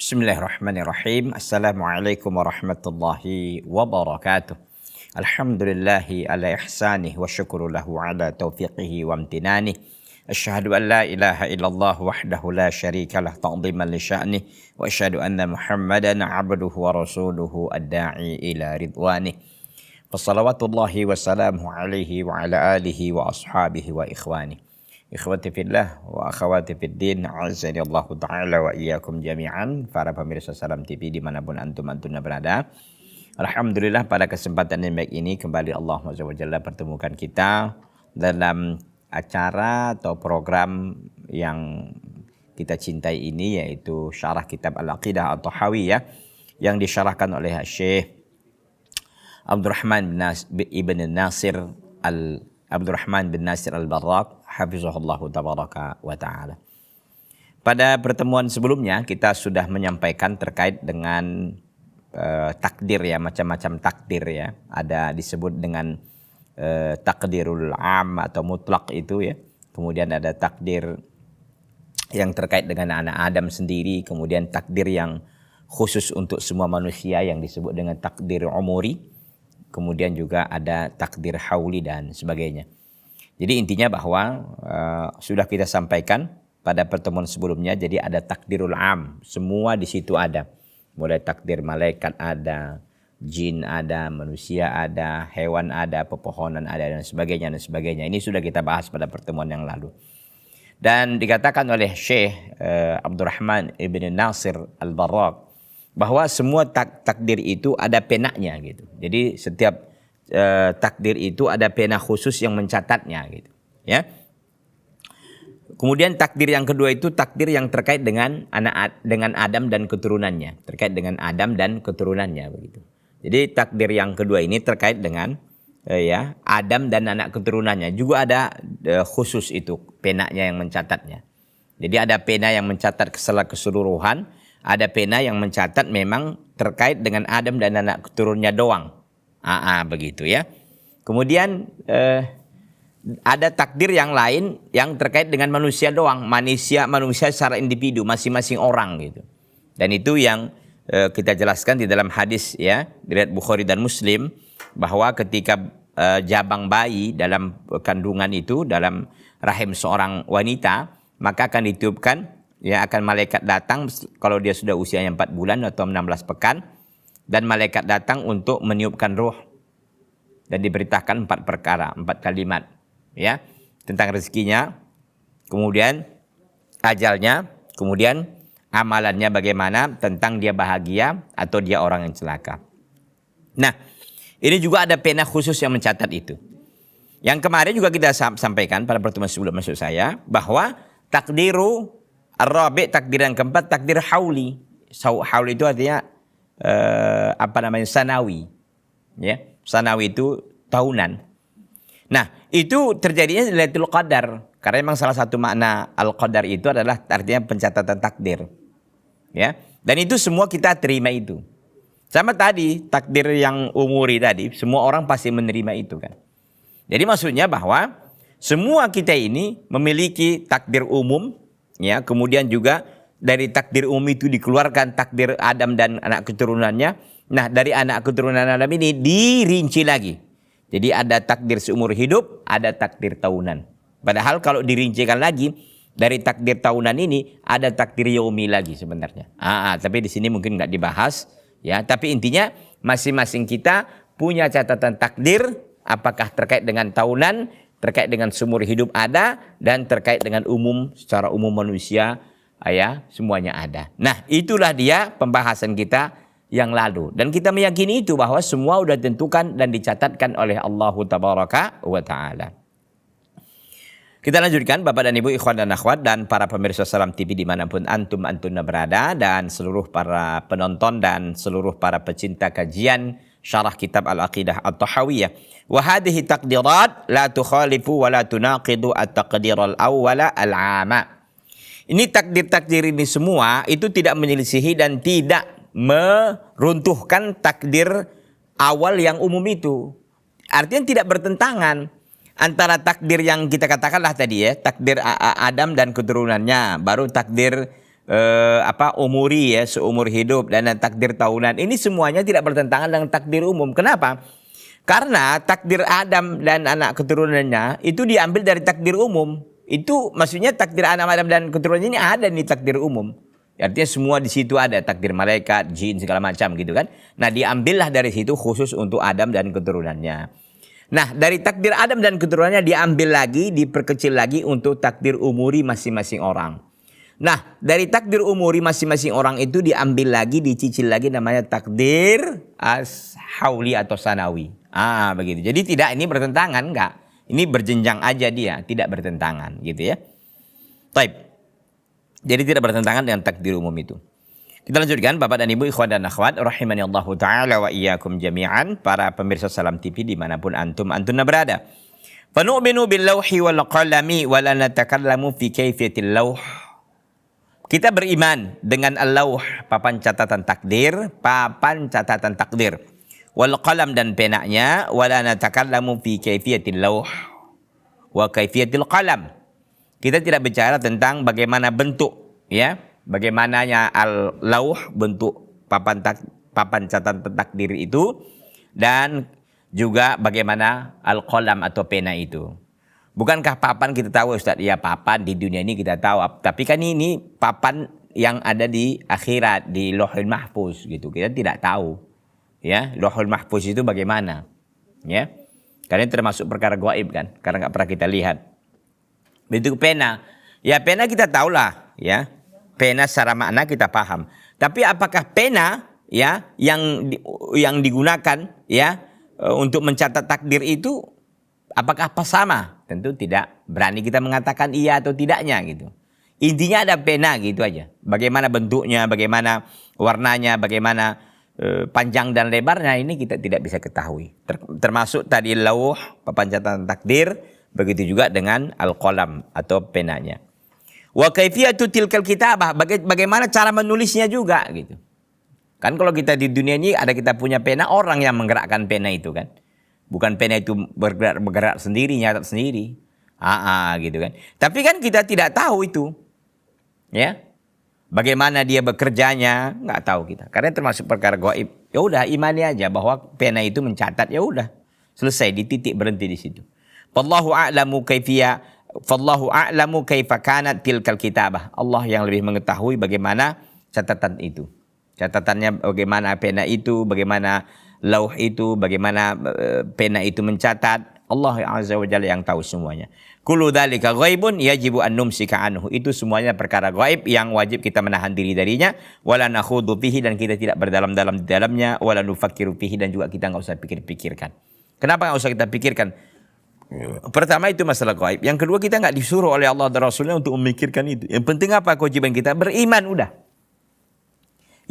Bismillahirrahmanirrahim. Assalamualaikum warahmatullahi wabarakatuh. Alhamdulillahi ala ihsanih wa syukru lahu ala taufiqihi wa amtinanih. Asyhadu an la ilaha illallah wahdahu la syarika lah ta'ziman li sya'nih wa asyhadu anna Muhammadan abduhu wa rasuluhu ad-da'i ila ridwanih. Wassalawatullahi wassalamu alaihi wa ala alihi wa ashabihi wa ikhwanih. Ikhwati fillah wa akhwati fiddin, a'azzani Allah ta'ala wa iyyakum jami'an. Para pemirsa Salam TV dimanapun antum berada, alhamdulillah pada kesempatan yang baik ini kembali Allah SWT pertemukan kita dalam acara atau program yang kita cintai ini, yaitu syarah kitab Al-Aqidah At-Tahawiyah yang disyarahkan oleh Syekh Abdurrahman bin Nasir Al-Barrak hafizahullah tabaraka wa ta'ala. Pada pertemuan sebelumnya kita sudah menyampaikan terkait dengan takdir ya, macam-macam takdir ya. Ada disebut dengan takdirul am atau mutlak itu ya. Kemudian ada takdir yang terkait dengan anak Adam sendiri, kemudian takdir yang khusus untuk semua manusia yang disebut dengan takdir umuri. Kemudian juga ada takdir hauli dan sebagainya. Jadi intinya bahwa sudah kita sampaikan pada pertemuan sebelumnya, jadi ada takdirul am, semua di situ ada. Mulai takdir malaikat ada, jin ada, manusia ada, hewan ada, pepohonan ada dan sebagainya dan sebagainya. Ini sudah kita bahas pada pertemuan yang lalu. Dan dikatakan oleh Syekh Abdurrahman ibn Nasir Al-Barrak bahwa semua takdir itu ada penanya gitu. Jadi setiap takdir itu ada pena khusus yang mencatatnya gitu ya. Kemudian takdir yang kedua itu takdir yang terkait dengan Adam dan keturunannya, terkait dengan Adam dan keturunannya begitu. Jadi takdir yang kedua ini terkait dengan Adam dan anak keturunannya, juga ada khusus itu penanya yang mencatatnya. Jadi ada pena yang mencatat keseluruhan, ada pena yang mencatat memang terkait dengan Adam dan anak keturunannya doang. Begitu ya. Kemudian ada takdir yang lain yang terkait dengan manusia doang, manusia secara individu, masing-masing orang gitu. Dan itu yang kita jelaskan di dalam hadis ya, riwayat Bukhari dan Muslim, bahwa ketika jabang bayi dalam kandungan itu, dalam rahim seorang wanita, maka akan ditiupkan ya, akan malaikat datang kalau dia sudah usianya 4 bulan atau 16 pekan. Dan malaikat datang untuk meniupkan ruh dan diberitakan 4 perkara, 4 kalimat ya, tentang rezekinya, kemudian ajalnya, kemudian amalannya bagaimana, tentang dia bahagia atau dia orang yang celaka. Nah, ini juga ada pena khusus yang mencatat itu. Yang kemarin juga kita sampaikan pada pertemuan sebelum masuk saya, bahwa takdiru ar-rabi', takdir yang keempat, takdir hauli. Hauli itu artinya sanawi ya, sanawi itu tahunan. Nah, itu terjadinya di Lailatul Qadar, karena memang salah satu makna al-qadar itu adalah artinya pencatatan takdir ya. Dan itu semua kita terima itu. Sama tadi takdir yang umuri tadi, semua orang pasti menerima itu kan. Jadi maksudnya bahwa semua kita ini memiliki takdir umum ya, kemudian juga dari takdir umum itu dikeluarkan takdir Adam dan anak keturunannya. Nah, dari anak keturunan Adam ini dirinci lagi. Jadi ada takdir seumur hidup, ada takdir tahunan. Padahal kalau dirincikan lagi, dari takdir tahunan ini ada takdir yaumi lagi sebenarnya. Tapi di sini mungkin nggak dibahas ya. Tapi intinya masing-masing kita punya catatan takdir, apakah terkait dengan tahunan, terkait dengan seumur hidup ada, dan terkait dengan umum, secara umum manusia ya, semuanya ada. Nah, itulah dia pembahasan kita yang lalu. Dan kita meyakini itu bahwa semua sudah ditentukan dan dicatatkan oleh Allah Tabaraka wa Ta'ala. Kita lanjutkan Bapak dan Ibu, ikhwan dan akhwat, dan para pemirsa Salam TV dimanapun antum berada, dan seluruh para penonton dan seluruh para pecinta kajian syarah kitab Al-Aqidah At-Tahawiyah. Wa hadhihi taqdirat la tukhalifu wa la tunaqidu at-taqdir al-awwala al-'ama. Ini takdir-takdir ini semua itu tidak menyelisihi dan tidak meruntuhkan takdir awal yang umum itu. Artinya tidak bertentangan antara takdir yang kita katakanlah tadi ya, takdir Adam dan keturunannya, baru takdir umuri ya, seumur hidup, dan takdir tahunan. Ini semuanya tidak bertentangan dengan takdir umum. Kenapa? Karena takdir Adam dan anak keturunannya itu diambil dari takdir umum. Itu maksudnya takdir anak Adam dan keturunannya ini ada di takdir umum. Artinya semua di situ ada, takdir malaikat, jin, segala macam gitu kan. Nah, diambillah dari situ khusus untuk Adam dan keturunannya. Nah, dari takdir Adam dan keturunannya diambil lagi, diperkecil lagi untuk takdir umuri masing-masing orang. Nah, dari takdir umuri masing-masing orang itu diambil lagi, dicicil lagi, namanya takdir as-hauli atau sanawi. Begitu. Jadi tidak ini bertentangan, enggak. Ini berjenjang aja dia, tidak bertentangan gitu ya. Taib. Jadi tidak bertentangan dengan takdir umum itu. Kita lanjutkan Bapak dan Ibu, ikhwan dan akhwat rahimani Allahu taala wa iyyakum jami'an, para pemirsa Salam TV dimanapun antum berada. Fa nu'minu bil lauhi wal qalami wa la natakallamu fi kaifiyatil lauh. Kita beriman dengan al-lauh, papan catatan takdir, wal qalam dan penanya, wa la natakallamu fi kaifiyatil lauh wa kaifiyatil qalam. Kita tidak bicara tentang bagaimana bentuk, ya, bagaimananya al-lauh, bentuk papan catatan takdir itu, dan juga bagaimana al-qalam atau pena itu. Bukankah papan kita tahu Ustaz? Ya, papan di dunia ini kita tahu, tapi kan ini papan yang ada di akhirat, di Lauhul Mahfuz gitu. Kita tidak tahu. Ya, Lauhul Mahfuz itu bagaimana? Ya. Karena termasuk perkara gaib kan, karena nggak pernah kita lihat. Begitu pena. Ya, pena kita tahulah, ya. Pena secara makna kita paham. Tapi apakah pena ya yang digunakan ya untuk mencatat takdir itu apakah sama? Tentu tidak berani kita mengatakan iya atau tidaknya gitu. Intinya ada pena gitu aja. Bagaimana bentuknya, bagaimana warnanya, bagaimana panjang dan lebarnya ini kita tidak bisa ketahui. Termasuk tadi lauh, papan catatan takdir, begitu juga dengan al-qalam atau penanya. Wa kaifiyatu tilkal kitabah, bagaimana cara menulisnya juga gitu. Kan kalau kita di dunia ini ada kita punya pena, orang yang menggerakkan pena itu kan. Bukan pena itu bergerak sendiri, nyatat sendiri. Gitu kan. Tapi kan kita tidak tahu itu. Ya. Bagaimana dia bekerjanya, nggak tahu kita. Karena termasuk perkara gaib. Ya udah, imani aja bahwa pena itu mencatat, ya udah. Selesai, di titik, berhenti di situ. Wallahu a'lamu kaifa kanat tilkal kitabah. Allah yang lebih mengetahui bagaimana catatan itu. Catatannya bagaimana pena itu, bagaimana lauh itu, bagaimana pena itu mencatat. Allah Azza wa Jalla yang tahu semuanya. Kullu dzalika ghaibun yajibu an numsika anhu. Itu semuanya perkara gaib yang wajib kita menahan diri darinya. Wala nakhudu fihi, dan kita tidak berdalam-dalam di dalamnya. Wala nufakkiru fihi, dan juga kita enggak usah pikir-pikirkan. Kenapa enggak usah kita pikirkan? Pertama itu masalah gaib. Yang kedua, kita enggak disuruh oleh Allah dan Rasulnya untuk memikirkan itu. Yang penting apa kewajiban kita? Beriman udah.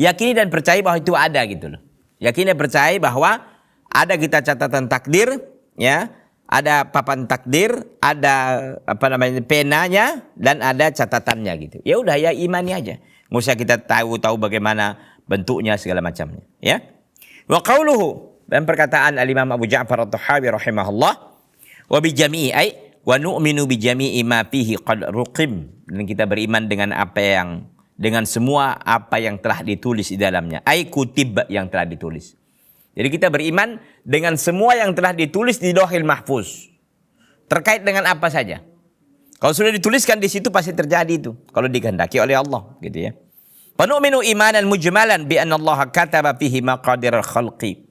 Yakini dan percaya bahwa itu ada gitu loh. Yakini dan percaya bahwa ada kita catatan takdir, ya, ada papan takdir, ada penanya, dan ada catatannya gitu. Ya udah, ya imani aja. Nggak usah kita tahu bagaimana bentuknya segala macamnya, ya. Wa qauluhu, dan perkataan al-Imam Abu Ja'far at-Tahawi rahimahullah, wa bi jami'i ay wa nu'minu bi jami'i ma fihi qad ruqim, dan kita beriman dengan semua apa yang telah ditulis di dalamnya. Ai kutib, yang telah ditulis. Jadi kita beriman dengan semua yang telah ditulis di Lauhul Mahfuz. Terkait dengan apa saja. Kalau sudah dituliskan di situ pasti terjadi itu. Kalau dikehendaki oleh Allah, gitu ya. Fa nu'minu imanan mujmalan bi anna Allah kataba fihi maqadir al-khalqi.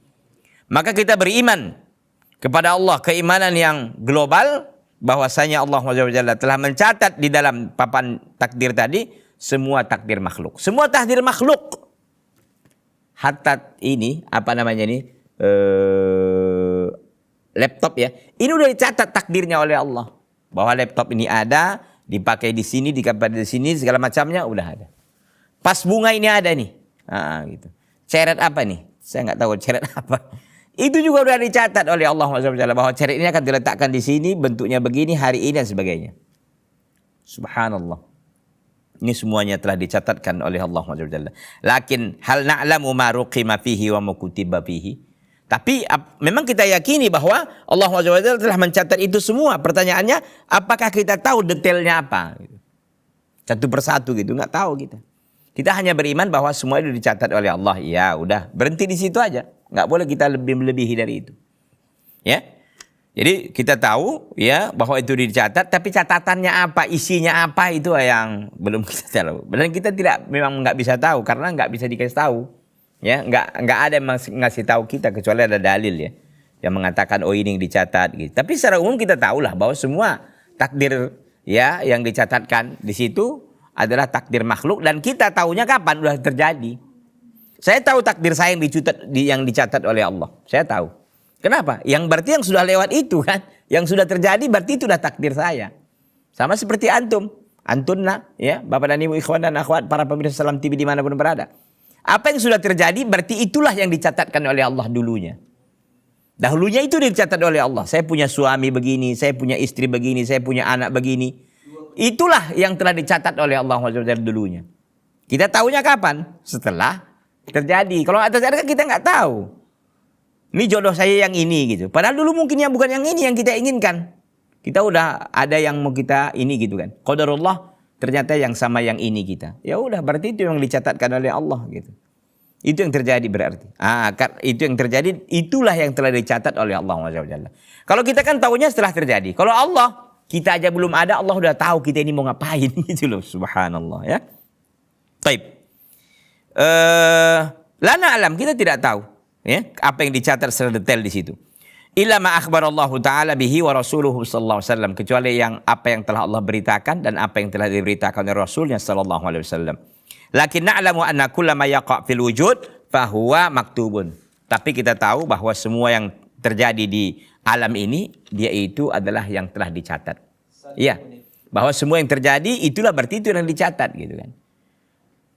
Maka kita beriman kepada Allah, keimanan yang global, bahwasanya Allah SWT telah mencatat di dalam papan takdir tadi semua takdir makhluk. Semua takdir makhluk. Hatta ini, laptop ya. Ini udah dicatat takdirnya oleh Allah. Bahwa laptop ini ada, dipakai di sini, dipakai di sini, segala macamnya udah ada. Pas bunga ini ada nih. Gitu. Ceret apa nih? Saya nggak tahu ceret apa. Itu juga udah dicatat oleh Allah SWT. Bahwa ceret ini akan diletakkan di sini, bentuknya begini, hari ini dan sebagainya. Subhanallah. Ini semuanya telah dicatatkan oleh Allah SWT. Lakin hal na'lamu ma ruqima fihi wa ma kutiba fihi. Tapi memang kita yakini bahwa Allah SWT telah mencatat itu semua. Pertanyaannya, apakah kita tahu detailnya apa? Satu persatu gitu, nggak tahu kita. Kita hanya beriman bahwa semua itu dicatat oleh Allah. Ya udah, berhenti di situ aja. Nggak boleh kita lebih melebihi dari itu. Ya. Jadi kita tahu ya bahwa itu dicatat, tapi catatannya apa, isinya apa itu yang belum kita tahu. Dan kita memang nggak bisa tahu karena nggak bisa dikasih tahu. Ya, nggak ada yang ngasih tahu kita kecuali ada dalil ya yang mengatakan oh ini yang dicatat gitu. Tapi secara umum kita tahulah bahwa semua takdir ya yang dicatatkan di situ adalah takdir makhluk dan kita tahunya kapan udah terjadi. Saya tahu takdir saya yang dicatat oleh Allah. Saya tahu. Kenapa? Yang berarti yang sudah lewat itu kan, yang sudah terjadi berarti itu sudah takdir saya. Sama seperti antum, antunna, ya, Bapak dan Ibu, ikhwan dan akhwat, para pemirsa Salam TV dimanapun berada. Apa yang sudah terjadi berarti itulah yang dicatatkan oleh Allah dulunya. Dahulunya itu dicatat oleh Allah. Saya punya suami begini, saya punya istri begini, saya punya anak begini. Itulah yang telah dicatat oleh Allah dulunya. Kita tahunya kapan? Setelah terjadi. Kalau nggak terjadi kan kita nggak tahu. Ini jodoh saya yang ini gitu. Padahal dulu mungkin yang bukan yang ini yang kita inginkan. Kita udah ada yang mau kita ini gitu kan. Qadarullah ternyata yang sama yang ini kita. Ya udah berarti itu yang dicatatkan oleh Allah gitu. Itu yang terjadi berarti. Itu yang terjadi itulah yang telah dicatat oleh Allah SWT. Kalau kita kan tahunya setelah terjadi. Kalau Allah kita aja belum ada, Allah udah tahu kita ini mau ngapain gitu loh. Subhanallah ya. Baik. Lana alam kita tidak tahu. Ya, apa yang dicatat secara detail di situ. Illa ma akhbarallahu taala bihi wa rasuluhu sallallahu alaihi wasallam, kecuali yang apa yang telah Allah beritakan dan apa yang telah diberitakan oleh Rasulnya sallallahu alaihi wasallam. Lakin na'lamu anna kullama yaqa' fil wujud fahuwa maktubun. Tapi kita tahu bahwa semua yang terjadi di alam ini dia itu adalah yang telah dicatat. Iya. Bahwa semua yang terjadi itulah berarti itu yang dicatat gitu kan.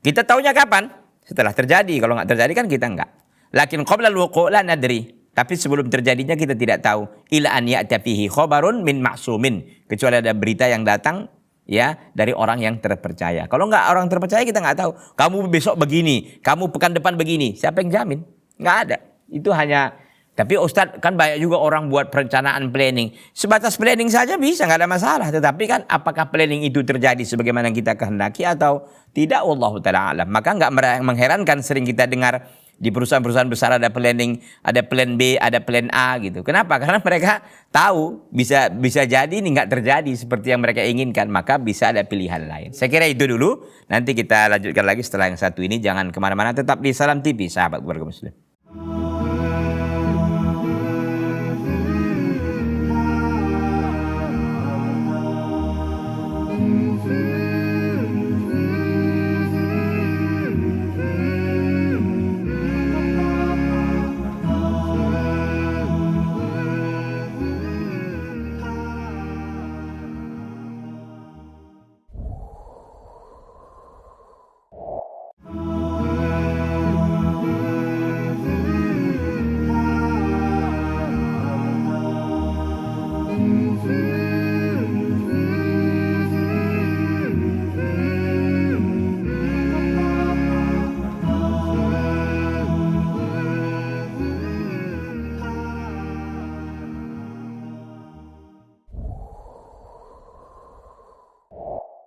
Kita tahunya kapan? Setelah terjadi. Kalau nggak terjadi kan kita enggak. Lakin qabla al-wuqu' la nadri. Tapi sebelum terjadinya kita tidak tahu. Ila an ya'ta fihi khabarun min ma'sumin. Kecuali ada berita yang datang ya dari orang yang terpercaya. Kalau nggak orang terpercaya kita nggak tahu. Kamu besok begini, kamu pekan depan begini. Siapa yang jamin? Nggak ada. Itu hanya. Tapi Ustadz kan banyak juga orang buat perencanaan planning. Sebatas planning saja bisa nggak ada masalah. Tetapi kan apakah planning itu terjadi sebagaimana kita kehendaki atau tidak? Wallahu ta'ala alam. Maka nggak mengherankan sering kita dengar di perusahaan-perusahaan besar ada planning, ada plan B, ada plan A gitu. Kenapa? Karena mereka tahu bisa jadi ini nggak terjadi seperti yang mereka inginkan. Maka bisa ada pilihan lain. Saya kira itu dulu. Nanti kita lanjutkan lagi setelah yang satu ini. Jangan kemana-mana. Tetap di Salam TV, sahabat keluarga Muslim.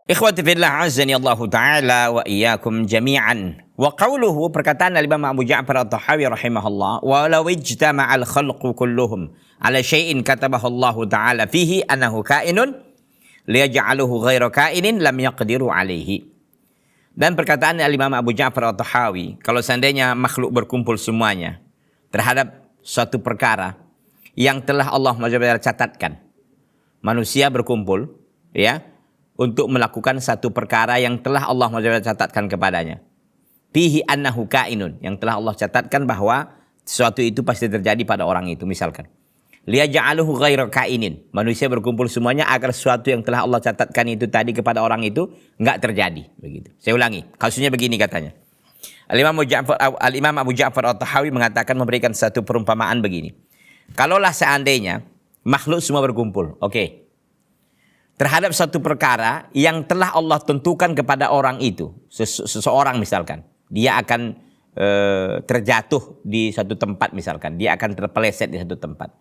Ikhwati fillah azani Allah Ta'ala wa iyyakum jami'an. Wa qawluhu, perkataan Imam Abu Ja'far At-Tahawi rahimahullah, walau ijtama'al khalqu kulluhum ala syai'in katabahu Allah Ta'ala fihi annahu kainun liyaj'aluhu ghairu kainin lam yaqdiru alaihi. Dan perkataan Imam Abu Ja'far At-Tahawi, kalau seandainya makhluk berkumpul semuanya terhadap suatu perkara yang telah Allah catatkan, manusia berkumpul ya untuk melakukan satu perkara yang telah Allah catatkan kepadanya. Fihi annahu kainun, yang telah Allah catatkan bahwa sesuatu itu pasti terjadi pada orang itu. Misalkan, liyaj'aluhu ghairu kainin, manusia berkumpul semuanya agar sesuatu yang telah Allah catatkan itu tadi kepada orang itu enggak terjadi. Begitu. Saya ulangi, kasusnya begini katanya. Al-Imam Abu Ja'far At-Tahawi mengatakan, memberikan satu perumpamaan begini. Kalaulah seandainya makhluk semua berkumpul, oke, terhadap satu perkara yang telah Allah tentukan kepada orang itu. Seseorang misalkan, dia akan terjatuh di satu tempat misalkan. Dia akan terpeleset di satu tempat.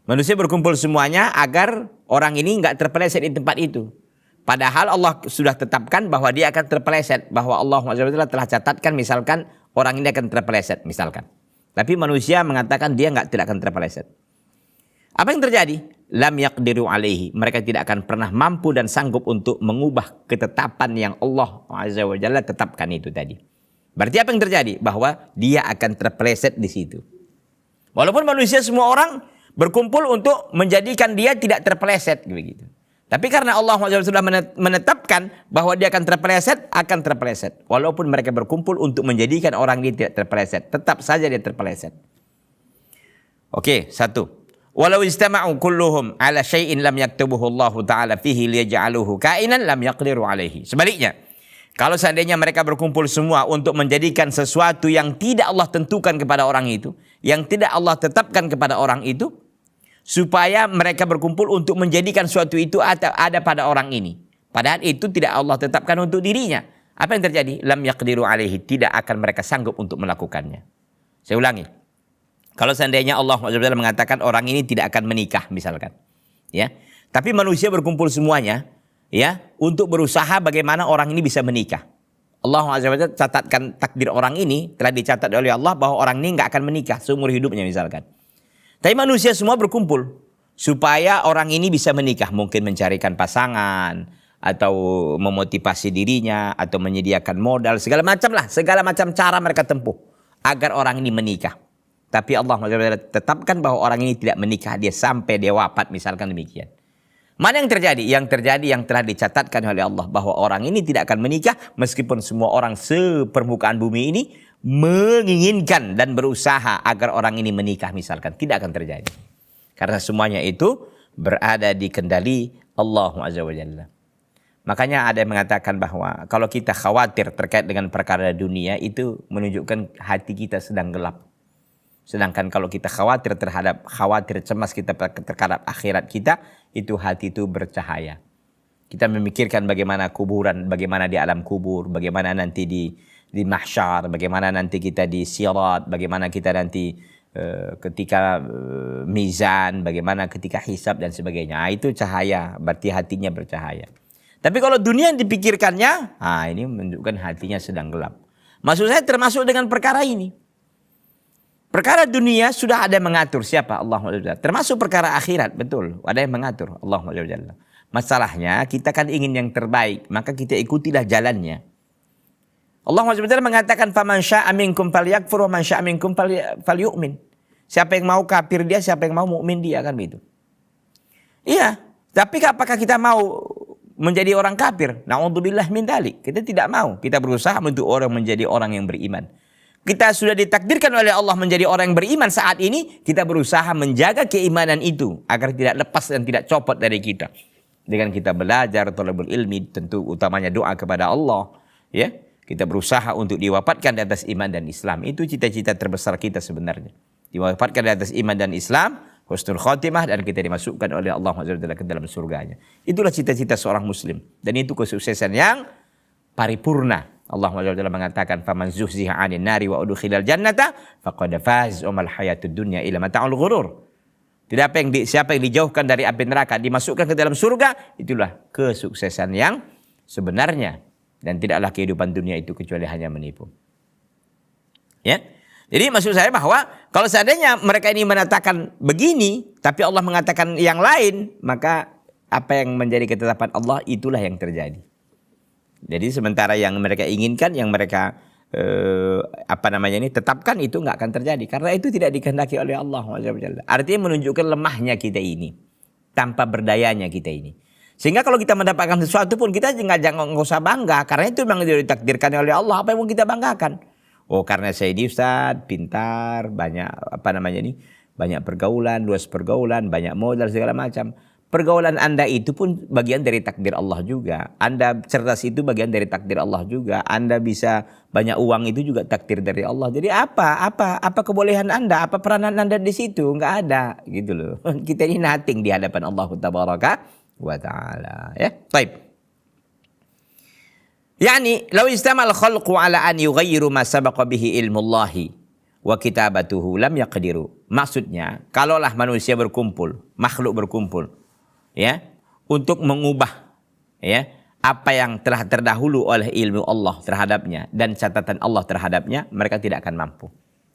Manusia berkumpul semuanya agar orang ini nggak terpeleset di tempat itu. Padahal Allah sudah tetapkan bahwa dia akan terpeleset, bahwa Allah telah catatkan misalkan orang ini akan terpeleset misalkan. Tapi manusia mengatakan dia tidak akan terpeleset. Apa yang terjadi? Lam yaqdiru alaihi. Mereka tidak akan pernah mampu dan sanggup untuk mengubah ketetapan yang Allah Azza wa Jalla tetapkan itu tadi. Berarti apa yang terjadi? Bahwa dia akan terpeleset di situ. Walaupun manusia semua orang berkumpul untuk menjadikan dia tidak terpeleset begitu. Tapi karena Allah sudah menetapkan bahwa dia akan terpeleset. Walaupun mereka berkumpul untuk menjadikan orang ini tidak terpeleset, tetap saja dia terpeleset. Oke, satu. Walau istama'u kulluhum ala syai'in lam yaktubuhu Allah Ta'ala fihi liyaj'aluhu kainan lam yaqdiru alaihi. Sebaliknya, kalau seandainya mereka berkumpul semua untuk menjadikan sesuatu yang tidak Allah tentukan kepada orang itu, yang tidak Allah tetapkan kepada orang itu, supaya mereka berkumpul untuk menjadikan suatu itu ada pada orang ini. Padahal itu tidak Allah tetapkan untuk dirinya. Apa yang terjadi? Lam yaqdiru alaihi. Tidak akan mereka sanggup untuk melakukannya. Saya ulangi. Kalau seandainya Allah mengatakan orang ini tidak akan menikah misalkan. Ya. Tapi manusia berkumpul semuanya ya untuk berusaha bagaimana orang ini bisa menikah. Allah catatkan takdir orang ini, telah dicatat oleh Allah bahwa orang ini nggak akan menikah seumur hidupnya misalkan. Tapi manusia semua berkumpul supaya orang ini bisa menikah, mungkin mencarikan pasangan atau memotivasi dirinya atau menyediakan modal, segala macam cara mereka tempuh agar orang ini menikah. Tapi Allah tetapkan bahwa orang ini tidak menikah dia sampai dia wafat misalkan demikian. Mana yang terjadi? Yang terjadi yang telah dicatatkan oleh Allah bahwa orang ini tidak akan menikah meskipun semua orang sepermukaan bumi ini menginginkan dan berusaha agar orang ini menikah misalkan, tidak akan terjadi. Karena semuanya itu berada di kendali Allah Azza wa Jalla. Makanya ada yang mengatakan bahwa kalau kita khawatir terkait dengan perkara dunia itu menunjukkan hati kita sedang gelap. Sedangkan kalau kita khawatir cemas kita terhadap akhirat kita, itu hati itu bercahaya. Kita memikirkan bagaimana kuburan, bagaimana di alam kubur, bagaimana nanti di mahsyar, bagaimana nanti kita di sirat, bagaimana kita nanti ketika mizan, bagaimana ketika hisab dan sebagainya. Itu cahaya, berarti hatinya bercahaya. Tapi kalau dunia yang dipikirkannya, ini menunjukkan hatinya sedang gelap. Maksud saya termasuk dengan perkara ini. Perkara dunia sudah ada yang mengatur siapa? Allah SWT. Termasuk perkara akhirat, betul. Ada yang mengatur Allah SWT. Masalahnya kita kan ingin yang terbaik, maka kita ikutilah jalannya. Allah SWT mengatakan faman syaa'a minkum falyakfur wa man syaa'a minkum falyu'min. Siapa yang mau kafir dia, siapa yang mau mukmin dia, kan begitu. Iya, tapi apakah kita mau menjadi orang kafir? Na'udzubillah min dzalik. Kita tidak mau. Kita berusaha untuk orang menjadi orang yang beriman. Kita sudah ditakdirkan oleh Allah menjadi orang yang beriman saat ini, kita berusaha menjaga keimanan itu agar tidak lepas dan tidak copot dari kita. Dengan kita belajar thalabul ilmi, tentu utamanya doa kepada Allah, ya. Kita berusaha untuk diwafatkan di atas iman dan Islam. Itu cita-cita terbesar kita sebenarnya. Diwafatkan di atas iman dan Islam, husnul khotimah, dan kita dimasukkan oleh Allah ke dalam surganya. Itulah cita-cita seorang muslim. Dan itu kesuksesan yang paripurna. Allah mengatakan faman zuhziha 'anil nari wa udkhilal jannata faqad faz wa mal hayatud dunya illa mata'ul ghurur. Siapa yang dijauhkan dari api neraka dimasukkan ke dalam surga, itulah kesuksesan yang sebenarnya, dan tidaklah kehidupan dunia itu kecuali hanya menipu. Ya. Jadi maksud saya bahwa kalau seandainya mereka ini menatakan begini tapi Allah mengatakan yang lain, maka apa yang menjadi ketetapan Allah itulah yang terjadi. Jadi sementara yang mereka inginkan, yang mereka tetapkan itu nggak akan terjadi karena itu tidak dikehendaki oleh Allah. Artinya menunjukkan lemahnya kita ini, tanpa berdayanya kita ini. Sehingga kalau kita mendapatkan sesuatu pun kita jangan usah bangga karena itu memang ditakdirkan oleh Allah. Apa yang mau kita banggakan? Oh, karena saya ini Ustaz pintar, banyak banyak pergaulan, luas pergaulan, banyak modal segala macam. Pergaulan Anda itu pun bagian dari takdir Allah juga. Anda cerdas itu bagian dari takdir Allah juga. Anda bisa banyak uang itu juga takdir dari Allah. Jadi apa kebolehan Anda, apa peranan Anda di situ? Enggak ada, gitu loh. Kita ini nothing di hadapan Allah Tabaraka wa Ta'ala, ya. Baik. Yani, law istamal khalqu ala an yughayyiru ma sabaqa bihi ilmullahi wa kitabatuhu lam yaqdiru. Maksudnya, kalaulah manusia berkumpul, makhluk berkumpul, ya, untuk mengubah ya, apa yang telah terdahulu oleh ilmu Allah terhadapnya dan catatan Allah terhadapnya, mereka tidak akan mampu.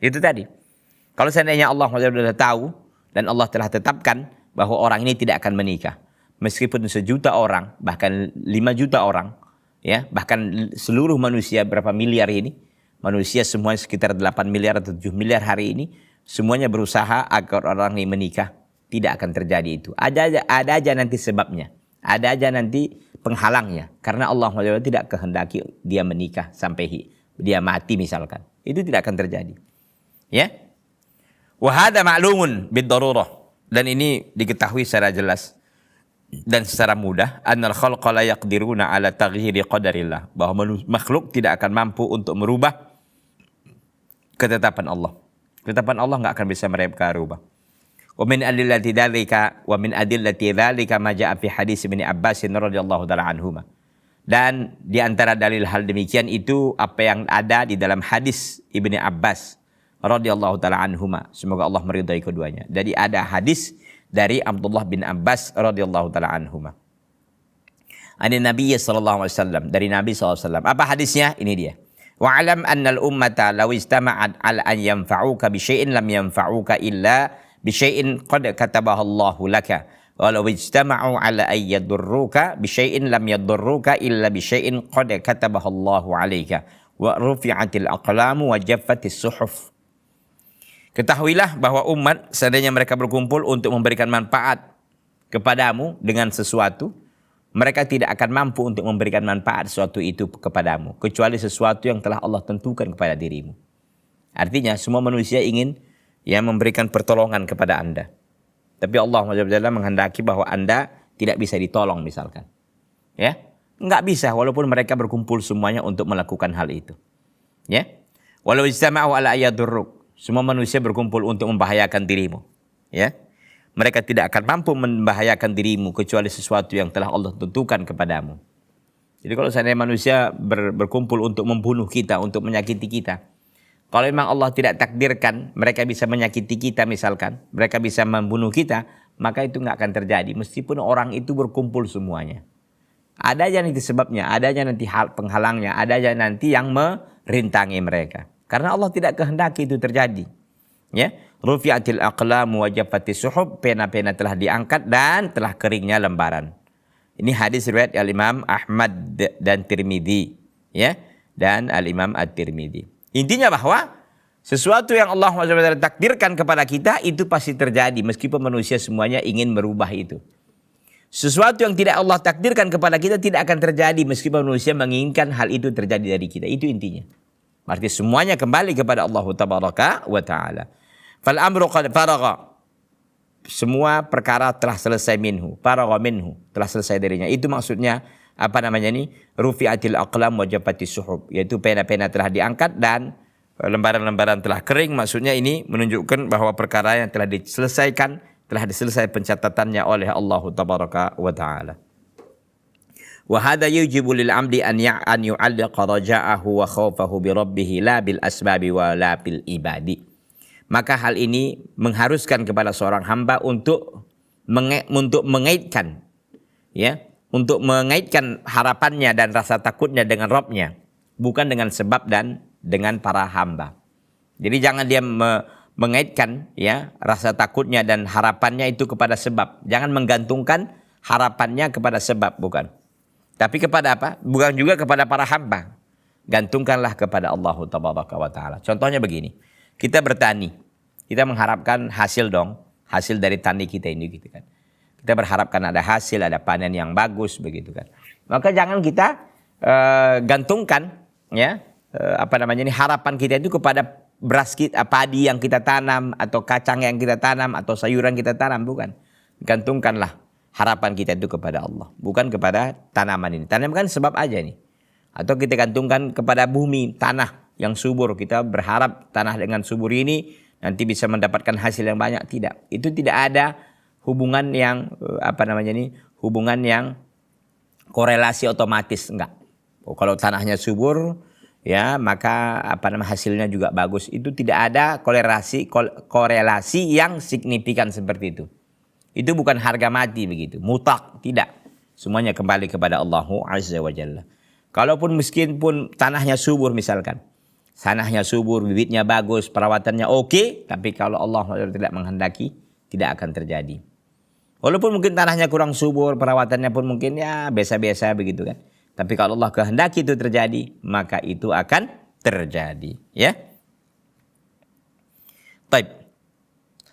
Itu tadi. Kalau seandainya Allah sudah tahu dan Allah telah tetapkan bahwa orang ini tidak akan menikah, meskipun 1 juta orang, bahkan 5 juta orang, ya, bahkan seluruh manusia berapa miliar ini, manusia semuanya sekitar 8 miliar atau 7 miliar hari ini, semuanya berusaha agar orang ini menikah, tidak akan terjadi itu. Ada aja nanti sebabnya, ada aja nanti penghalangnya, karena Allah tidak kehendaki dia menikah sampai dia mati misalkan, itu tidak akan terjadi. Ya, wa hadza ma'lumun bid-darurah, dan ini diketahui secara jelas dan secara mudah, annal khalqa la yaqdiruna ala taghyiri qadarillah, bahwa makhluk tidak akan mampu untuk merubah ketetapan Allah. Ketetapan Allah enggak akan bisa mereka rubah. Wa min adillati dzalika ma jaa fi hadis Ibnu Abbas radhiyallahu taala anhuma. Dan di antara dalil hal demikian itu apa yang ada di dalam hadis Ibnu Abbas radhiyallahu taala anhuma, semoga Allah meridai keduanya. Jadi ada hadis dari Abdullah bin Abbas radhiyallahu taala anhuma. Ani Nabi sallallahu alaihi wasallam, dari Nabi sallallahu alaihi wasallam. Apa hadisnya? Ini dia. Wa alam annal ummata law istama'at ala an yanfa'uka bi syai'in lam yanfa'uka illa bi syai'in qad katabahu Allahu laka. Wa law istama'u ala an yadurruka bi syai'in lam yadurruka illa bi syai'in qad katabahu Allahu 'alaika. Wa rufi'atil aqlamu wa jaffatis suhuf. Ketahuilah bahwa umat seandainya mereka berkumpul untuk memberikan manfaat kepadamu dengan sesuatu, mereka tidak akan mampu untuk memberikan manfaat sesuatu itu kepadamu, kecuali sesuatu yang telah Allah tentukan kepada dirimu. Artinya semua manusia ingin memberikan pertolongan kepada Anda. Tapi Allah menghendaki bahwa Anda tidak bisa ditolong misalkan. Ya, enggak bisa walaupun mereka berkumpul semuanya untuk melakukan hal itu. Ya. Walau istama'u ala ayadurruk. Semua manusia berkumpul untuk membahayakan dirimu. Ya, mereka tidak akan mampu membahayakan dirimu kecuali sesuatu yang telah Allah tentukan kepadamu. Jadi kalau seandainya manusia berkumpul untuk membunuh kita, untuk menyakiti kita, kalau memang Allah tidak takdirkan mereka bisa menyakiti kita misalkan, mereka bisa membunuh kita, maka itu nggak akan terjadi meskipun orang itu berkumpul semuanya. Ada aja nanti sebabnya, ada aja nanti hal penghalangnya, ada aja nanti yang merintangi mereka. Karena Allah tidak kehendaki itu terjadi. Ya, rufi'atil aqlamu wa jaffatis suhub, pena-pena telah diangkat dan telah keringnya lembaran. Ini hadis riwayat Al-Imam Ahmad dan Tirmidzi, ya, dan Al-Imam At-Tirmidzi. Intinya bahwa sesuatu yang Allah SWT takdirkan kepada kita itu pasti terjadi meskipun manusia semuanya ingin merubah itu. Sesuatu yang tidak Allah takdirkan kepada kita tidak akan terjadi meskipun manusia menginginkan hal itu terjadi dari kita. Itu intinya. Berarti semuanya kembali kepada Allah Tabaraka wa Ta'ala. Fal amru qad faragha. Semua perkara telah selesai minhu. Faragha minhu. Telah selesai darinya. Itu maksudnya apa namanya ini? Rufi'atil aqlam wa jaffatis suhub. Yaitu pena-pena telah diangkat dan lembaran-lembaran telah kering. Maksudnya ini menunjukkan bahwa perkara yang telah diselesaikan, telah diselesai pencatatannya oleh Allah Tabaraka wa Ta'ala. Wa hadha yujibu lil 'abdi an yu'alliqa raja'ahu wa khawfahu bi rabbih la bil asbabi wa la bil ibadi. Maka hal ini mengharuskan kepada seorang hamba untuk mengaitkan, ya, untuk mengaitkan harapannya dan rasa takutnya dengan Rabb-nya, bukan dengan sebab dan dengan para hamba. Jadi jangan dia mengaitkan, ya, rasa takutnya dan harapannya itu kepada sebab. Jangan menggantungkan harapannya kepada sebab, bukan. Tapi kepada apa? Bukan juga kepada para hamba. Gantungkanlah kepada Allah Tabaraka wa Ta'ala. Contohnya begini. Kita bertani. Kita mengharapkan hasil dong. Hasil dari tani kita ini gitu kan. Kita berharapkan ada hasil, ada panen yang bagus begitu kan. Maka jangan kita gantungkan, ya, harapan kita itu kepada beras kita, padi yang kita tanam, atau kacang yang kita tanam, atau sayuran kita tanam, bukan. Gantungkanlah harapan kita itu kepada Allah, bukan kepada tanaman ini. Tanaman kan sebab aja nih. Atau kita gantungkan kepada bumi, tanah yang subur. Kita berharap tanah dengan subur ini nanti bisa mendapatkan hasil yang banyak. Tidak. Itu tidak ada hubungan yang hubungan yang korelasi otomatis, enggak. Kalau tanahnya subur, ya, maka hasilnya juga bagus. Itu tidak ada korelasi yang signifikan seperti itu. Itu bukan harga mati begitu, mutlak, tidak. Semuanya kembali kepada Allah Azza wa Jalla. Kalaupun miskin pun tanahnya subur misalkan. Tanahnya subur, bibitnya bagus, perawatannya oke, tapi kalau Allah tidak menghendaki, tidak akan terjadi. Walaupun mungkin tanahnya kurang subur, perawatannya pun mungkin ya biasa-biasa begitu kan. Tapi kalau Allah kehendaki itu terjadi, maka itu akan terjadi, ya. Baik.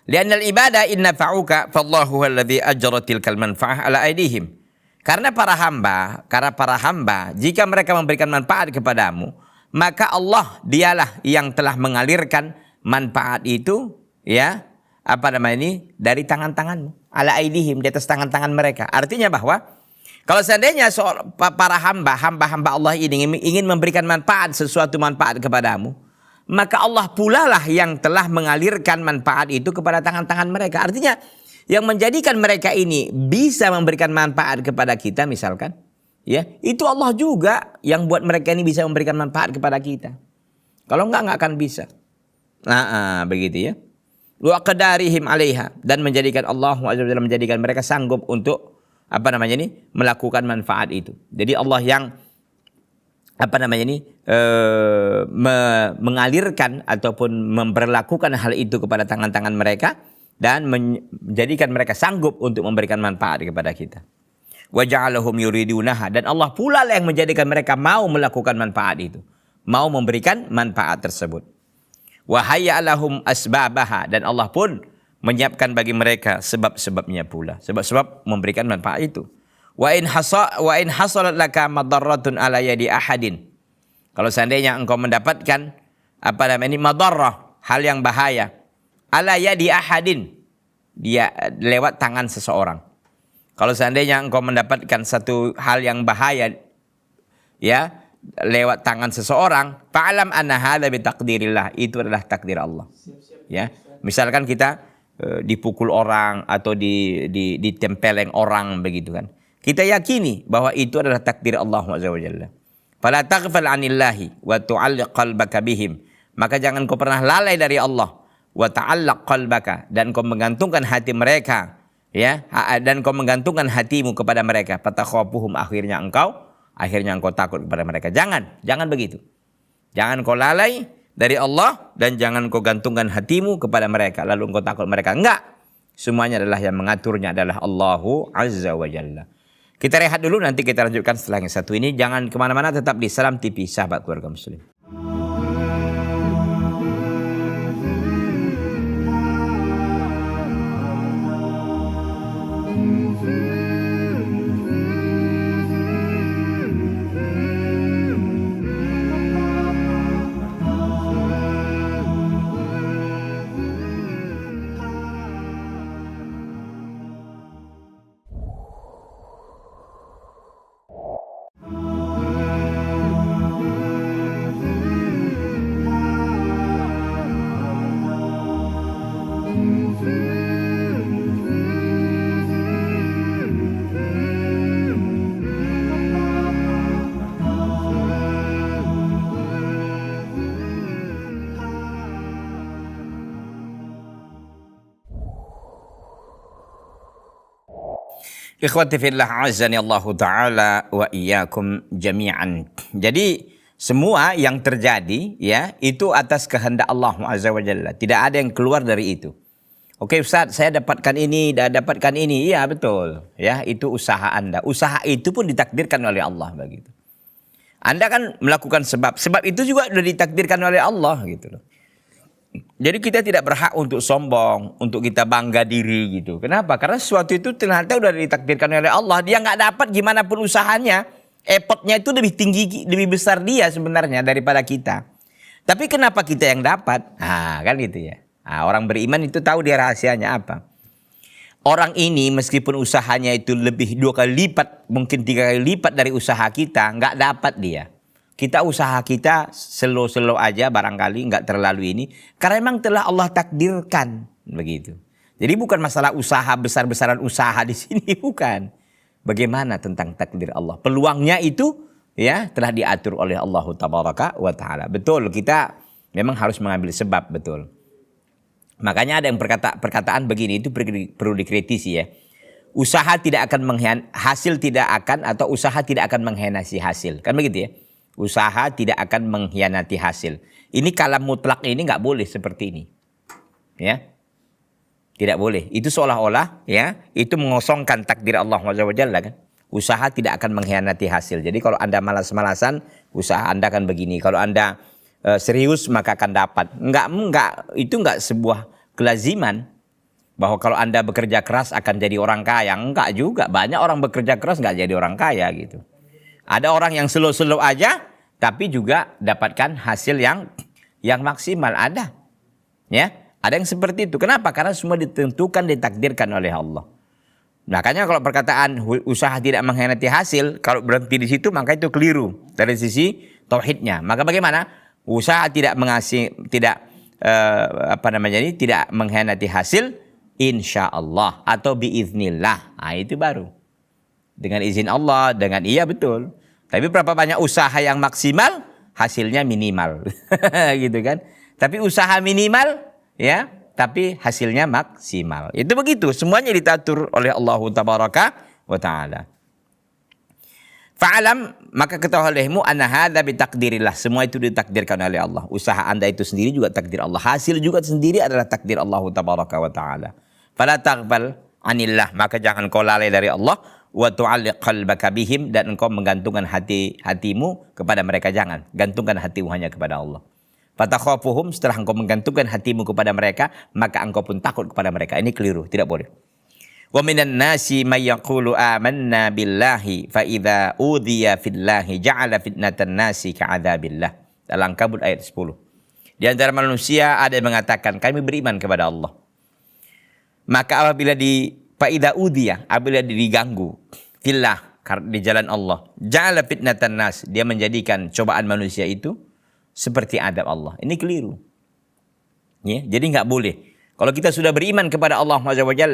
Li'annal ibadah inna fa'uka fallahu alladhi ajra tilkal manfa'ah ala aidihim. Karena para hamba, jika mereka memberikan manfaat kepadamu, maka Allah dialah yang telah mengalirkan manfaat itu, ya, dari tangan-tanganmu, ala aidihim, di atas tangan-tangan mereka. Artinya bahwa kalau seandainya para hamba Allah ini ingin memberikan sesuatu manfaat kepadamu, maka Allah pula lah yang telah mengalirkan manfaat itu kepada tangan-tangan mereka. Artinya yang menjadikan mereka ini bisa memberikan manfaat kepada kita misalkan, ya, itu Allah juga yang buat mereka ini bisa memberikan manfaat kepada kita. Kalau enggak akan bisa. Begitu ya. Wa qadarihim 'alaiha, dan menjadikan Allah menjadikan mereka sanggup untuk melakukan manfaat itu. Jadi Allah yang mengalirkan ataupun memperlakukan hal itu kepada tangan-tangan mereka dan menjadikan mereka sanggup untuk memberikan manfaat kepada kita. Wa ja'alahum yuridunaha, dan Allah pula yang menjadikan mereka mau melakukan manfaat itu, mau memberikan manfaat tersebut. Wa hayya'alahum asbabaha, dan Allah pun menyiapkan bagi mereka sebab-sebabnya pula, sebab-sebab memberikan manfaat itu. Wa in hasalat laka madarratun ala yadi ahadin. Kalau seandainya engkau mendapatkan madarrah, hal yang bahaya, ala yadi ahadin, dia lewat tangan seseorang. Kalau seandainya engkau mendapatkan satu hal yang bahaya, ya, lewat tangan seseorang, fa'alam anna hadza bi taqdirillah, itu adalah takdir Allah. Ya, misalkan kita dipukul orang atau ditempeleng orang begitu kan. Kita yakini bahwa itu adalah takdir Allah Azza wa Jalla. Fala taghfal 'anillahi wa tu'alliq qalbaka bihim. Maka jangan kau pernah lalai dari Allah, wa ta'allaq qalbaka, dan kau menggantungkan hati mereka, ya, dan kau menggantungkan hatimu kepada mereka. Fatakhafuhum, akhirnya engkau takut kepada mereka. Jangan begitu. Jangan kau lalai dari Allah dan jangan kau gantungkan hatimu kepada mereka lalu engkau takut mereka. Enggak. Semuanya adalah yang mengaturnya adalah Allahu Azza wa Jalla. Kita rehat dulu, nanti kita lanjutkan setelah yang satu ini. Jangan kemana-mana, tetap di Salam TV, sahabat keluarga muslim. Ikhwati fillah, azani Allah Ta'ala wa iyyakum jami'an. Jadi semua yang terjadi, ya, itu atas kehendak Allah Azza wa Jalla. Tidak ada yang keluar dari itu. Oke Ustaz, saya dapatkan ini, dapatkan ini. Iya betul, ya, itu usaha Anda. Usaha itu pun ditakdirkan oleh Allah begitu. Anda kan melakukan sebab itu juga sudah ditakdirkan oleh Allah gitu loh. Jadi kita tidak berhak untuk sombong, untuk kita bangga diri gitu. Kenapa? Karena sesuatu itu ternyata sudah ditakdirkan oleh Allah. Dia nggak dapat gimana pun usahanya, effortnya itu lebih tinggi, lebih besar dia sebenarnya daripada kita. Tapi kenapa kita yang dapat? Kan gitu ya. Orang beriman itu tahu dia rahasianya apa. Orang ini meskipun usahanya itu lebih 2 kali lipat, mungkin 3 kali lipat dari usaha kita, nggak dapat dia. Kita usaha kita slow aja barangkali, nggak terlalu ini. Karena memang telah Allah takdirkan begitu. Jadi bukan masalah usaha besar-besaran usaha di sini, bukan. Bagaimana tentang takdir Allah? Peluangnya itu ya telah diatur oleh Allah Tabaraka wa Ta'ala. Betul, kita memang harus mengambil sebab, betul. Makanya ada yang perkataan begini itu perlu dikritisi ya. usaha tidak akan hasil tidak akan, atau usaha tidak akan mengkhianati hasil. Kan begitu ya? Usaha tidak akan mengkhianati hasil. Ini kalam mutlak ini nggak boleh seperti ini. Ya. Tidak boleh. Itu seolah-olah ya, itu mengosongkan takdir Allah SWT kan. Usaha tidak akan mengkhianati hasil. Jadi kalau Anda malas-malasan, usaha Anda akan begini. Kalau Anda serius maka akan dapat. Itu enggak sebuah kelaziman bahwa kalau Anda bekerja keras akan jadi orang kaya. Enggak juga. Banyak orang bekerja keras enggak jadi orang kaya gitu. Ada orang yang slow-slow aja tapi juga dapatkan hasil yang maksimal, ada. Ya, ada yang seperti itu. Kenapa? Karena semua ditentukan, ditakdirkan oleh Allah. Makanya kalau perkataan usaha tidak mengkhianati hasil, kalau berhenti di situ maka itu keliru dari sisi tauhidnya. Maka bagaimana? Usaha tidak tidak mengkhianati hasil, insya Allah atau biiznillah. Nah, itu baru. Dengan izin Allah, dengan iya betul. Tapi berapa banyak usaha yang maksimal, hasilnya minimal. Gitu kan? Tapi usaha minimal ya, tapi hasilnya maksimal. Itu begitu, semuanya diatur oleh Allah Tabaraka wa Ta'ala. Fa'alam, maka ketahuilah anna hadza bitakdirillah, semua itu ditakdirkan oleh Allah. Usaha Anda itu sendiri juga takdir Allah, hasil juga sendiri adalah takdir Allah Tabaraka wa Ta'ala. Fala taghfal anillah, maka jangan kau lalai dari Allah, wa tu'alliq qalbaka bihim, dan engkau menggantungkan hatimu kepada mereka. Jangan gantungkan hatimu hanya kepada Allah. Fatakhafuhum, setelah engkau menggantungkan hatimu kepada mereka, maka engkau pun takut kepada mereka. Ini keliru, tidak boleh. Wa minan nasi may yaqulu amanna billahi fa idza udhiya fillahi ja'ala fitnatan nasi ka'adzabillah. Dalam Kabut ayat 10. Di antara manusia ada yang mengatakan kami beriman kepada Allah. Maka apabila fa idza udhiya, apabila diganggu fillah, di jalan Allah, ja'ala fitnatan nas, dia menjadikan cobaan manusia itu seperti adab Allah. Ini keliru. Ya, jadi nggak boleh. Kalau kita sudah beriman kepada Allah SWT,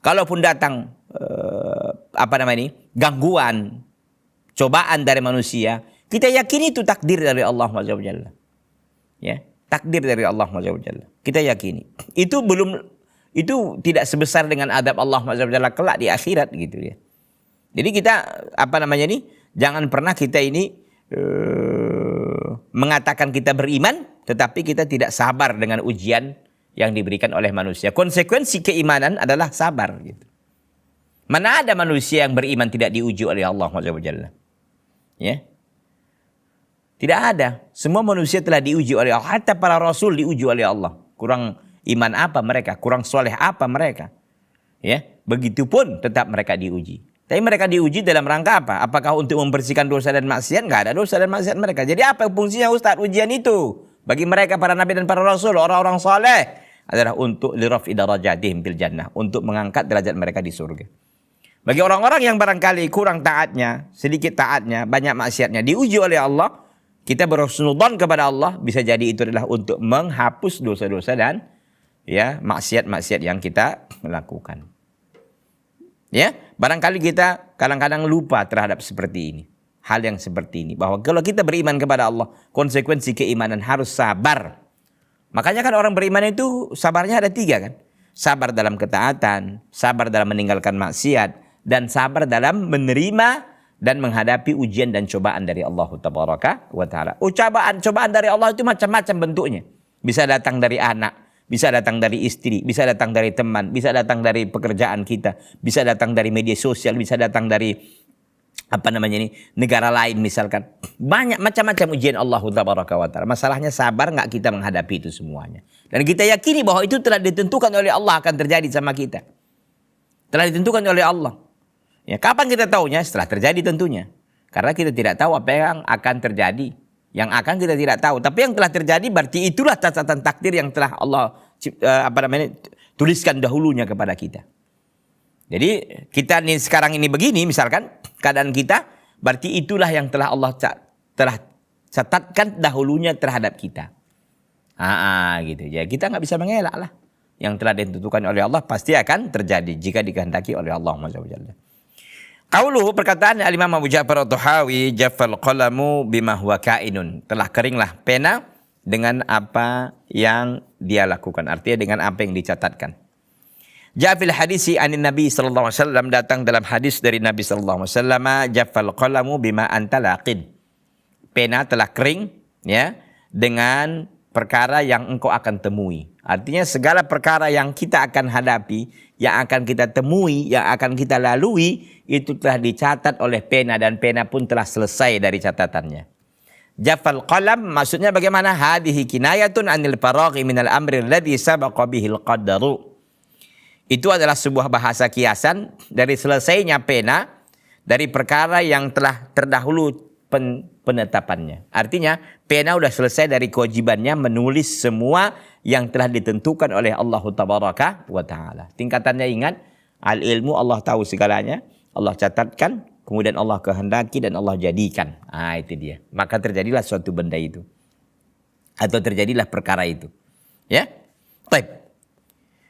kalaupun datang gangguan, cobaan dari manusia, kita yakini itu takdir dari Allah SWT. Ya, takdir dari Allah SWT. Kita yakini. Itu tidak sebesar dengan adab Allah SWT kelak di akhirat gitu ya. Jadi kita jangan pernah kita ini mengatakan kita beriman, tetapi kita tidak sabar dengan ujian yang diberikan oleh manusia. Konsekuensi keimanan adalah sabar. Gitu. Mana ada manusia yang beriman tidak diuji oleh Allah SWT? Ya, tidak ada. Semua manusia telah diuji oleh Allah. Hatta para rasul diuji oleh Allah. Kurang iman apa mereka? Kurang soleh apa mereka? Ya, begitupun tetap mereka diuji. Tapi mereka diuji dalam rangka apa? Apakah untuk membersihkan dosa dan maksiat? Enggak ada dosa dan maksiat mereka. Jadi apa fungsinya Ustaz ujian itu? Bagi mereka para nabi dan para rasul, orang-orang saleh, adalah untuk liraf'i darajatihim fil jannah, untuk mengangkat derajat mereka di surga. Bagi orang-orang yang barangkali kurang taatnya, sedikit taatnya, banyak maksiatnya, diuji oleh Allah, kita berhusnudzon kepada Allah, bisa jadi itu adalah untuk menghapus dosa-dosa dan ya maksiat-maksiat yang kita lakukan. Ya, barangkali kita kadang-kadang lupa terhadap seperti ini. Hal yang seperti ini. Bahwa kalau kita beriman kepada Allah, konsekuensi keimanan harus sabar. Makanya kan orang beriman itu sabarnya ada 3 kan. Sabar dalam ketaatan, sabar dalam meninggalkan maksiat, dan sabar dalam menerima dan menghadapi ujian dan cobaan dari Allah Tabaraka wa Ta'ala. Cobaan dari Allah itu macam-macam bentuknya. Bisa datang dari anak, bisa datang dari istri, bisa datang dari teman, bisa datang dari pekerjaan kita, bisa datang dari media sosial, bisa datang dari negara lain misalkan. Banyak macam-macam ujian Allah Tabaraka wa Ta'ala. Masalahnya sabar nggak kita menghadapi itu semuanya. Dan kita yakini bahwa itu telah ditentukan oleh Allah akan terjadi sama kita. Telah ditentukan oleh Allah. Ya, kapan kita tahunya? Setelah terjadi tentunya. Karena kita tidak tahu apa yang akan terjadi. Yang akan kita tidak tahu. Tapi yang telah terjadi berarti itulah catatan takdir yang telah Allah tuliskan dahulunya kepada kita. Jadi kita nih sekarang ini begini misalkan keadaan kita, berarti itulah yang telah Allah telah catatkan dahulunya terhadap kita. Gitu ya. Kita nggak bisa mengelak lah. Yang telah ditentukan oleh Allah pasti akan terjadi jika dikehendaki oleh Allah SWT. Qauluhu, perkataan Al-Imam Abu Ja'far At-Tahawi, jaffal qalamu bima huwa kainun. Telah keringlah pena dengan apa yang dia lakukan. Artinya dengan apa yang dicatatkan. Ja fil hadisi anin Nabi sallallahu alaihi wasallam, datang dalam hadis dari Nabi sallallahu alaihi wasallam, jaffal qalamu bima anta laqin. Pena telah kering ya dengan perkara yang engkau akan temui. Artinya segala perkara yang kita akan hadapi, yang akan kita temui, yang akan kita lalui, itu telah dicatat oleh pena dan pena pun telah selesai dari catatannya. Jaffal qalam maksudnya bagaimana? Hadhihi kinayatun anil faraghi minal amri alladhi sabaqa bihil qadaru. Itu adalah sebuah bahasa kiasan dari selesainya pena dari perkara yang telah terdahulu penetapannya. Artinya pena sudah selesai dari kewajibannya menulis semua yang telah ditentukan oleh Allah Tabaraka wa Ta'ala. Tingkatannya ingat, al ilmu Allah tahu segalanya, Allah catatkan, kemudian Allah kehendaki dan Allah jadikan. Itu dia. Maka terjadilah suatu benda itu. Atau terjadilah perkara itu. Ya. Baik.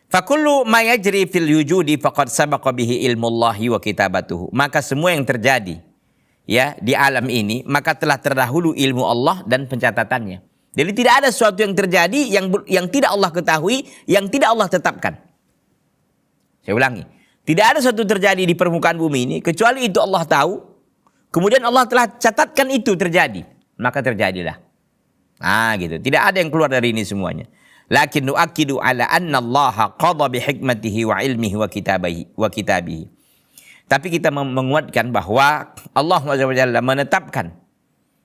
Fakullu ma yajri fil wujudi faqad sabaqa bihi ilmullahi wa kitabatuhu. Maka semua yang terjadi ya di alam ini maka telah terdahulu ilmu Allah dan pencatatannya. Jadi tidak ada sesuatu yang terjadi yang tidak Allah ketahui, yang tidak Allah tetapkan. Saya ulangi. Tidak ada sesuatu terjadi di permukaan bumi ini kecuali itu Allah tahu. Kemudian Allah telah catatkan itu terjadi, maka terjadilah. Gitu. Tidak ada yang keluar dari ini semuanya. Lakin nu'akkidu ala anna Allah qadha bi hikmatihi wa ilmihi wa kitabihi. Tapi kita menguatkan bahwa Allah SWT menetapkan.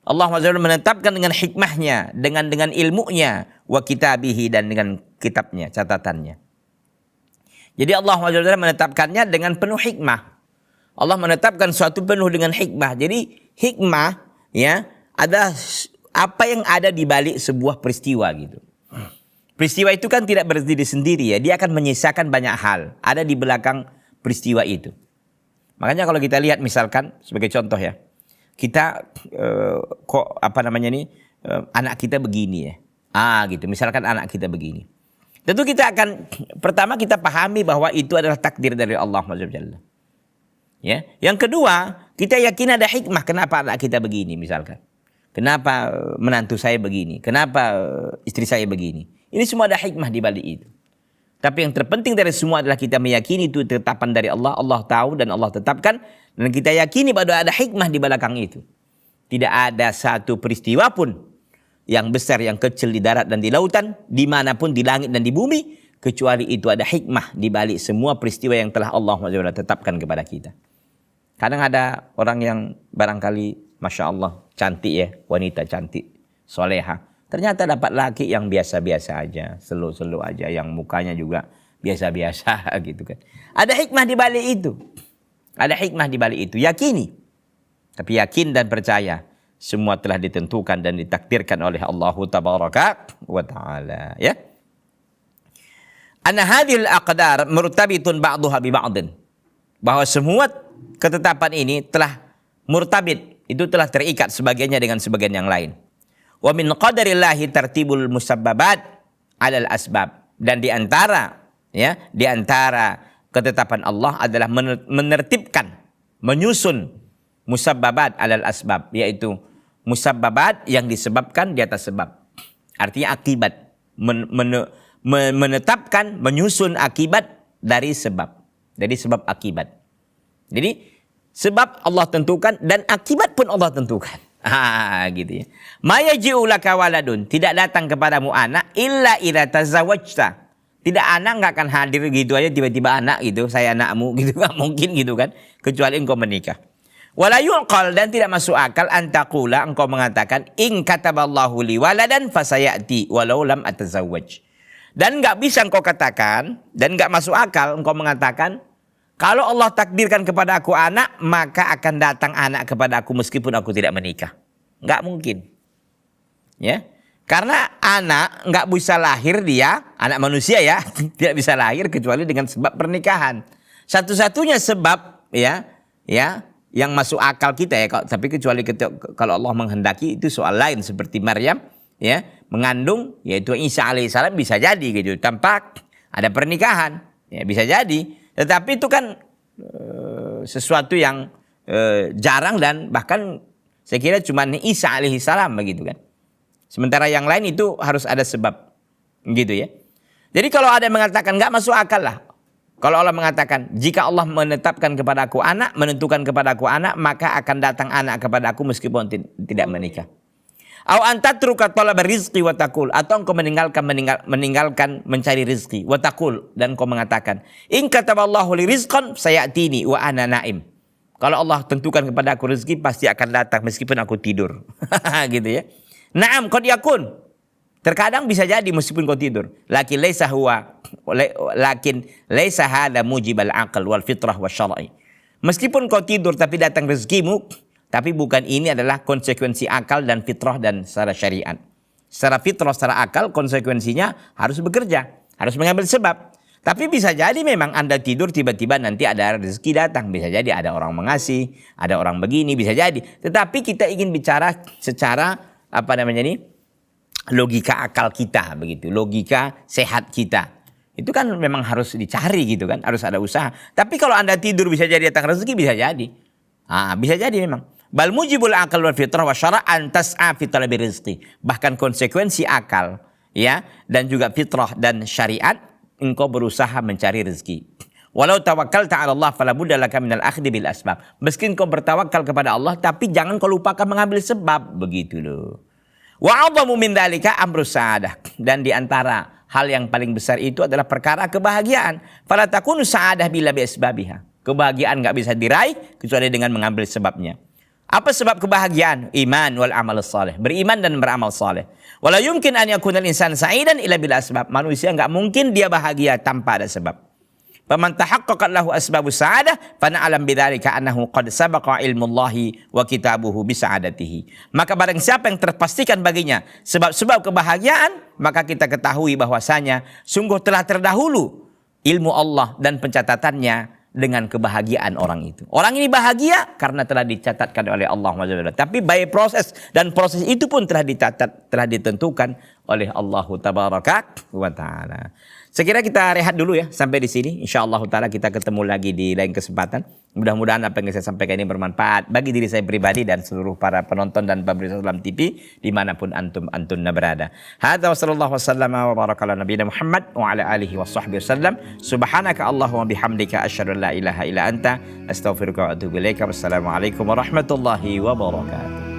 Allah SWT menetapkan dengan hikmahnya, dengan ilmunya, wa kitabihi dan dengan kitabnya, catatannya. Jadi Allah SWT menetapkannya dengan penuh hikmah. Allah menetapkan suatu penuh dengan hikmah. Jadi hikmah ya ada apa yang ada di balik sebuah peristiwa gitu. Peristiwa itu kan tidak berdiri sendiri ya, dia akan menyisakan banyak hal ada di belakang peristiwa itu. Makanya kalau kita lihat misalkan sebagai contoh ya, kita anak kita begini ya, gitu. Misalkan anak kita begini, tentu kita akan pertama kita pahami bahwa itu adalah takdir dari Allah SWT. Ya, yang kedua kita yakin ada hikmah kenapa anak kita begini misalkan, kenapa menantu saya begini, kenapa istri saya begini. Ini semua ada hikmah di balik itu. Tapi yang terpenting dari semua adalah kita meyakini itu tetapan dari Allah. Allah tahu dan Allah tetapkan. Dan kita yakini bahwa ada hikmah di belakang itu. Tidak ada satu peristiwa pun yang besar, yang kecil di darat dan di lautan, dimanapun di langit dan di bumi, kecuali itu ada hikmah di balik semua peristiwa yang telah Allah tetapkan kepada kita. Kadang ada orang yang barangkali Masya Allah cantik ya, wanita cantik, soleha. Ternyata dapat laki yang biasa-biasa aja, selu-selu aja, yang mukanya juga biasa-biasa gitu kan. Ada hikmah di balik itu. Ada hikmah di balik itu. Yakini. Tapi yakin dan percaya. Semua telah ditentukan dan ditakdirkan oleh Allah Tabaraka wa Ta'ala. Ya. Anna hadhil aqdar murtabitun ba'duha bi ba'din. Bahwa semua ketetapan ini telah murtabit. Itu telah terikat sebagiannya dengan sebagian yang lain. Wa min qadarillahi tartibul musabbabat alal asbab. Dan di antara ketetapan Allah adalah menertibkan, menyusun musabbabat alal asbab, yaitu musabbabat yang disebabkan di atas sebab. Artinya akibat, menetapkan, menyusun akibat dari sebab. Dari sebab akibat. Jadi sebab Allah tentukan dan akibat pun Allah tentukan. Gitu ya. Ma yaji'u laka waladun, tidak datang kepadamu anak illa idza tazawwajta. Tidak, anak enggak akan hadir gitu aja tiba-tiba anak gitu, saya anakmu gitu, enggak mungkin gitu kan, kecuali engkau menikah. Wala yuqal, dan tidak masuk akal antaqula, engkau mengatakan in kataballahu li waladan fasayati walau lam atazawwaj. Dan enggak bisa engkau katakan dan enggak masuk akal engkau mengatakan kalau Allah takdirkan kepada aku anak, maka akan datang anak kepada aku meskipun aku tidak menikah. Enggak mungkin. Ya. Karena anak enggak bisa lahir dia, anak manusia ya, tidak bisa lahir kecuali dengan sebab pernikahan. Satu-satunya sebab ya, yang masuk akal kita ya, tapi kecuali kalau Allah menghendaki itu soal lain, seperti Maryam ya, mengandung yaitu Isa alaihissalam bisa jadi gitu tanpa ada pernikahan. Ya, bisa jadi. Tetapi itu kan sesuatu yang jarang dan bahkan saya kira cuma Isa alaihissalam begitu kan. Sementara yang lain itu harus ada sebab gitu ya. Jadi kalau ada yang mengatakan nggak masuk akal lah Kalau Allah mengatakan, jika Allah menetapkan kepada aku anak, menentukan kepada aku anak, maka akan datang anak kepada aku meskipun tidak menikah. Au antatruka talaba rizqi wa taqul, atau engkau meninggalkan mencari rizki wa taqul, dan engkau mengatakan, in kataballahu li rizqan sayatini wa ana naim. Kalau Allah tentukan kepada aku rezeki pasti akan datang meskipun aku tidur. Gitu ya. Naam qad yakun. Terkadang bisa jadi meskipun kau tidur. Lakin laisa hada mujibal aql wal fitrah wasyar'i. Meskipun kau tidur tapi datang rezekimu, tapi bukan ini adalah konsekuensi akal dan fitrah dan secara syariat. Secara fitrah, secara akal, konsekuensinya harus bekerja, harus mengambil sebab. Tapi bisa jadi memang Anda tidur tiba-tiba nanti ada rezeki datang. Bisa jadi ada orang mengasih, ada orang begini, bisa jadi. Tetapi kita ingin bicara secara logika akal kita begitu, logika sehat kita. Itu kan memang harus dicari gitu kan, harus ada usaha. Tapi kalau Anda tidur bisa jadi datang rezeki, bisa jadi. Bisa jadi memang. Bal mujibul akal wal fitrah wa syara'an tas'a fi talabi rizqi. Bahkan konsekuensi akal ya dan juga fitrah dan syariat, engkau berusaha mencari rezeki. Walau tawakkalta 'ala Allah fala budda laka minal akhdhi bil asbab. Meski engkau bertawakal kepada Allah, tapi jangan kau lupakan mengambil sebab, begitu loh. Wa 'adhamu min dzalika amrus sa'adah, dan di antara hal yang paling besar itu adalah perkara kebahagiaan. Fala takunu sa'adah bila bi asbabiha. Kebahagiaan enggak bisa diraih kecuali dengan mengambil sebabnya. Apa sebab kebahagiaan? Iman wal amal saleh. Beriman dan beramal saleh. Wala yumkin an yakuna al-insan sa'idan illa bil asbab. Manusia enggak mungkin dia bahagia tanpa ada sebab. Faman tahaqqaqat lahu asbabus sa'adah fa na'lam bidzalika annahu qad sabaqa ilmullahi wa kitabuhu bi sa'adatihi. Maka barang siapa yang terpastikan baginya sebab-sebab kebahagiaan, maka kita ketahui bahwasanya sungguh telah terdahulu ilmu Allah dan pencatatannya dengan kebahagiaan orang itu. Orang ini bahagia karena telah dicatatkan oleh Allah SWT. Tapi by proses, dan proses itu pun telah dicatat, telah ditentukan oleh Allah Tabaraka wa Ta'ala. Sekira kita rehat dulu ya sampai di sini. InsyaAllah Ta'ala kita ketemu lagi di lain kesempatan. Mudah-mudahan apa yang saya sampaikan ini bermanfaat bagi diri saya pribadi dan seluruh para penonton dan pemirsa Islam TV dimanapun antum berada. Hadza wa sallallahu wasallam wa baraka ala nabiyina Muhammad wa ala alihi wa sahbihi wasallam. Subhanaka Allahumma bihamdika asyhadu an la ilaha illa anta astaghfiruka wa atubu ilaika. Wassalamualaikum warahmatullahi wabarakatuh.